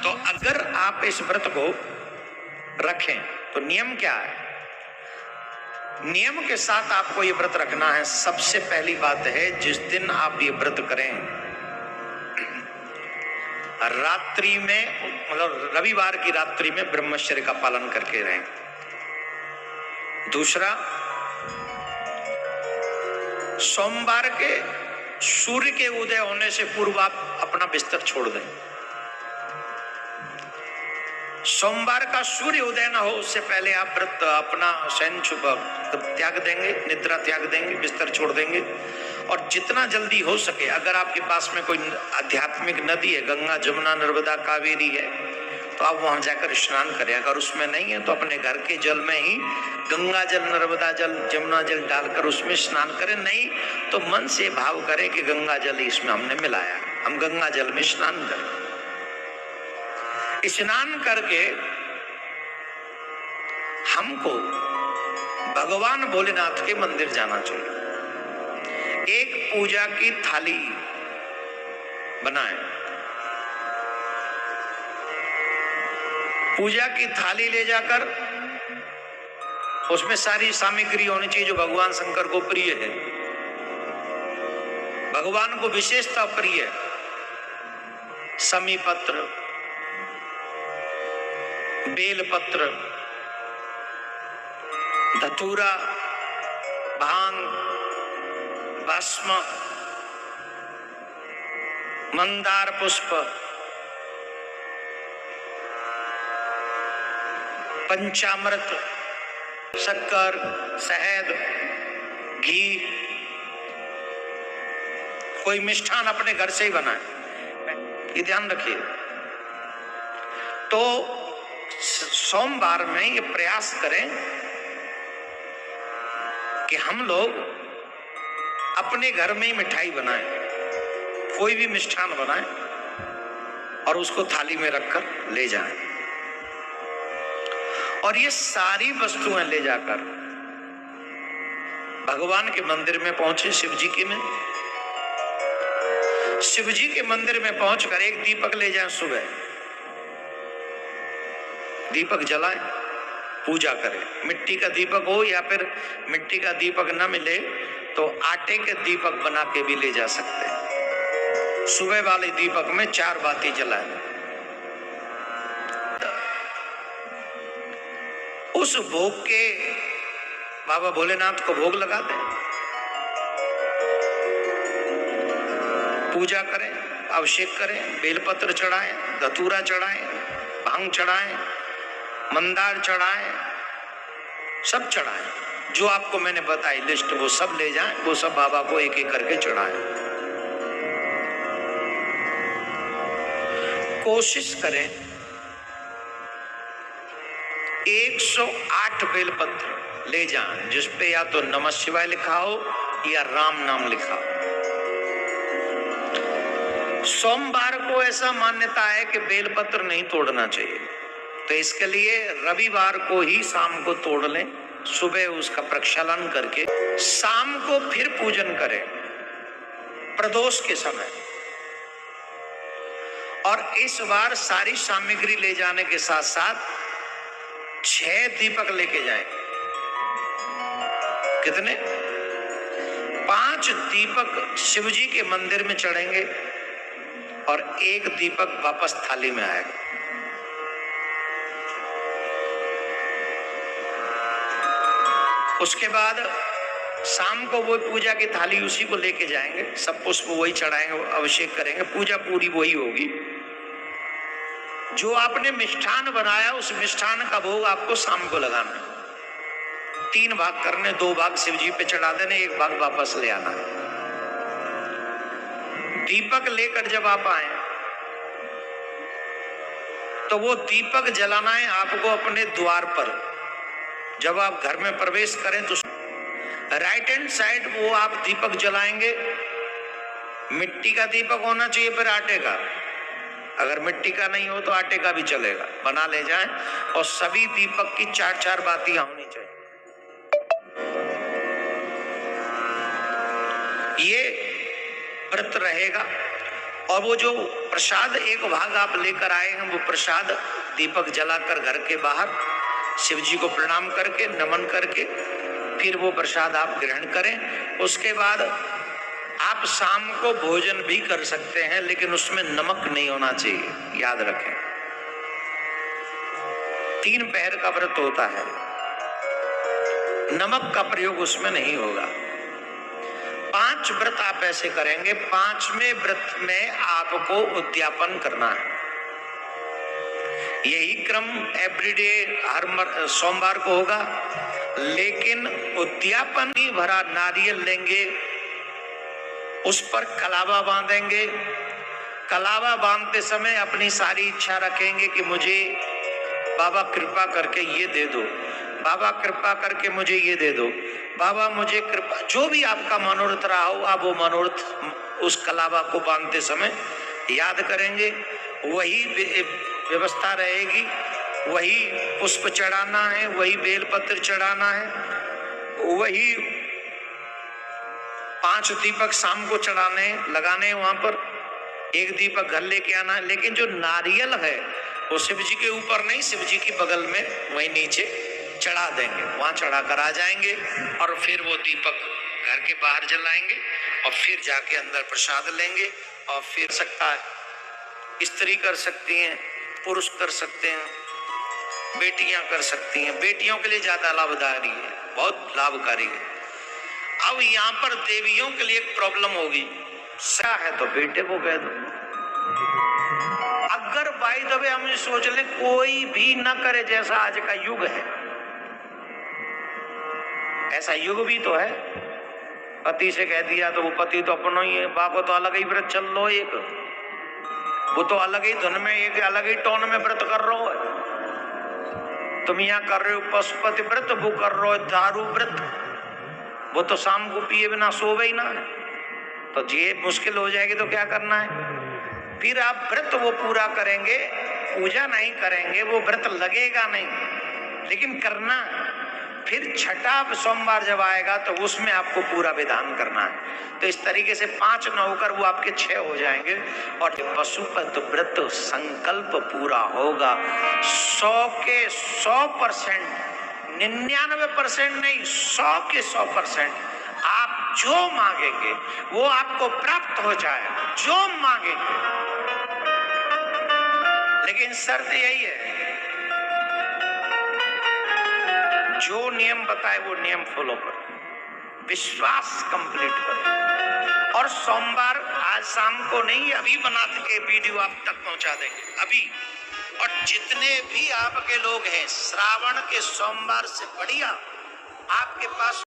तो अगर आप इस व्रत को रखें तो नियम क्या है? नियम के साथ आपको ये व्रत रखना है। सबसे पहली बात है, जिस दिन आप ये व्रत करें रात्रि में, मतलब रविवार की रात्रि में ब्रह्मचर्य का पालन करके रहें। दूसरा, सोमवार के सूर्य के उदय होने से पूर्व आप अपना बिस्तर छोड़ दें। सोमवार का सूर्य उदय न हो उससे पहले आप व्रत अपना शयन त्याग देंगे, निद्रा त्याग देंगे, बिस्तर छोड़ देंगे। और जितना जल्दी हो सके, अगर आपके पास में कोई आध्यात्मिक नदी है, गंगा, जमुना, नर्मदा, कावेरी है, तो आप वहां जाकर स्नान करें। अगर उसमें नहीं है तो अपने घर के जल में ही गंगा जल, नर्मदा जल, जमुना जल डालकर उसमें स्नान करें। नहीं तो मन से भाव करें कि गंगा जल इसमें हमने मिलाया, हम गंगा जल में स्नान करें। स्नान करके हमको भगवान भोलेनाथ के मंदिर जाना चाहिए। एक पूजा की थाली बनाएं। पूजा की थाली ले जाकर उसमें सारी सामग्री होनी चाहिए जो भगवान शंकर को प्रिय है, भगवान को विशेषता प्रिय है। समी पत्र, बेलपत्र, धतूरा, भांग, भस्म, मंदार पुष्प, पंचामृत, शक्कर, शहद, घी, कोई मिष्ठान अपने घर से ही बनाए, ये ध्यान रखिए। तो सोमवार में ये प्रयास करें कि हम लोग अपने घर में ही मिठाई बनाएं, कोई भी मिष्ठान बनाएं और उसको थाली में रखकर ले जाएं। और ये सारी वस्तुएं ले जाकर भगवान के मंदिर में पहुंचे, शिव जी के में। शिव जी के मंदिर में पहुंचकर एक दीपक ले जाएं, सुबह दीपक जलाएं, पूजा करें। मिट्टी का दीपक हो या फिर मिट्टी का दीपक न मिले तो आटे के दीपक बना के भी ले जा सकते हैं। सुबह वाले दीपक में 4 बाती जलाएं। उस भोग के बाबा भोलेनाथ को भोग लगा दें, पूजा करें, अभिषेक करें, बेलपत्र चढ़ाएं, धतूरा चढ़ाएं, भांग चढ़ाएं, मंदार चढ़ाएं, सब चढ़ाएं। जो आपको मैंने बताई लिस्ट वो सब ले जाएं, वो सब बाबा को एक एक करके चढ़ाएं। कोशिश करें 108 बेलपत्र ले जाएं, जिसपे या तो नमः शिवाय लिखा हो या राम नाम लिखा हो। सोमवार को ऐसा मान्यता है कि बेलपत्र नहीं तोड़ना चाहिए, तो इसके लिए रविवार को ही शाम को तोड़ लें, सुबह उसका प्रक्षालन करके शाम को फिर पूजन करें प्रदोष के समय। और इस बार सारी सामग्री ले जाने के साथ साथ 6 दीपक लेके जाएं। कितने? 5 दीपक शिव जी के मंदिर में चढ़ेंगे और 1 दीपक वापस थाली में आएगा। उसके बाद शाम को वो पूजा की थाली उसी को लेके जाएंगे, सब पुष्प वही चढ़ाएंगे, अभिषेक करेंगे, पूजा पूरी वही होगी। जो आपने मिष्ठान बनाया उस मिष्ठान का भोग आपको शाम को लगाना है। 3 भाग करने, 2 भाग शिव जी पे चढ़ा देने, 1 भाग वापस ले आना है। दीपक लेकर जब आप आए तो वो दीपक जलाना है आपको अपने द्वार पर। जब आप घर में प्रवेश करें तो राइट हैंड साइड वो आप दीपक जलाएंगे। मिट्टी का दीपक होना चाहिए, फिर आटे का। अगर मिट्टी का नहीं हो तो आटे का भी चलेगा, बना ले जाएं। और सभी दीपक की 4-4 बातियां होनी चाहिए। ये व्रत रहेगा और वो जो प्रसाद एक भाग आप लेकर आए हैं, वो प्रसाद दीपक जलाकर घर के बाहर शिव जी को प्रणाम करके, नमन करके, फिर वो प्रसाद आप ग्रहण करें। उसके बाद आप शाम को भोजन भी कर सकते हैं, लेकिन उसमें नमक नहीं होना चाहिए, याद रखें। 3 पहर का व्रत होता है, नमक का प्रयोग उसमें नहीं होगा। 5 व्रत आप ऐसे करेंगे, 5वें व्रत में आपको उद्यापन करना है। यही क्रम एवरीडे हर सोमवार को होगा, लेकिन उद्यापन ही भरा नारियल लेंगे, उस पर कलावा बांधेंगे। कलावा बांधते समय अपनी सारी इच्छा रखेंगे कि मुझे बाबा कृपा करके ये दे दो, बाबा कृपा करके मुझे ये दे दो, बाबा मुझे कृपा, जो भी आपका मनोरथ रहा हो, आप वो मनोरथ उस कलावा को बांधते समय याद करेंगे। वही व्यवस्था रहेगी, वही पुष्प चढ़ाना है, वही बेलपत्र चढ़ाना है, वही 5 दीपक शाम को चढ़ाने लगाने, वहां पर 1 दीपक घर लेके आना है। लेकिन जो नारियल है वो शिव जी के ऊपर नहीं, शिव जी की बगल में वहीं नीचे चढ़ा देंगे, वहां चढ़ा कर आ जाएंगे और फिर वो दीपक घर के बाहर जलाएंगे और फिर जाके अंदर प्रसाद लेंगे। और फिर सकता है, स्त्री कर सकती हैं, पुरुष कर सकते हैं, बेटियां कर सकती हैं। बेटियों के लिए ज्यादा लाभकारी है, बहुत लाभकारी है। अब यहाँ पर देवियों के लिए एक प्रॉब्लम होगी, सा है तो बेटे को कह दो। अगर बाय द वे हम सोच ले कोई भी न करे, जैसा आज का युग है, ऐसा युग भी तो है। पति से कह दिया तो वो पति तो अपना ही है, बाको तो अलग ही व्रत चल लो, एक वो तो अलग ही धुन में, एक अलग ही टोन में व्रत कर रहा है। तुम यहाँ कर रहे हो पशुपति व्रत, वो कर रहे हो दारू व्रत, वो तो शाम को पिए बिना सोवे ही ना है। तो ये मुश्किल हो जाएगी तो क्या करना है? फिर आप व्रत वो पूरा करेंगे, पूजा नहीं करेंगे, वो व्रत लगेगा नहीं, लेकिन करना। फिर छठा सोमवार जब आएगा तो उसमें आपको पूरा विधान करना है। तो इस तरीके से 5 न होकर वो आपके 6 हो जाएंगे और पशुपत व्रत संकल्प पूरा होगा। 100 के 100%, 99% नहीं, 100 के 100% आप जो मांगेंगे वो आपको प्राप्त हो जाएगा, जो मांगेंगे। लेकिन शर्त यही है, जो नियम बताए वो नियम फॉलो करो, विश्वास कंप्लीट करो। और सोमवार आज शाम को नहीं, अभी बना के वीडियो आप तक पहुंचा देंगे अभी। और जितने भी आपके लोग हैं, श्रावण के सोमवार से बढ़िया आपके पास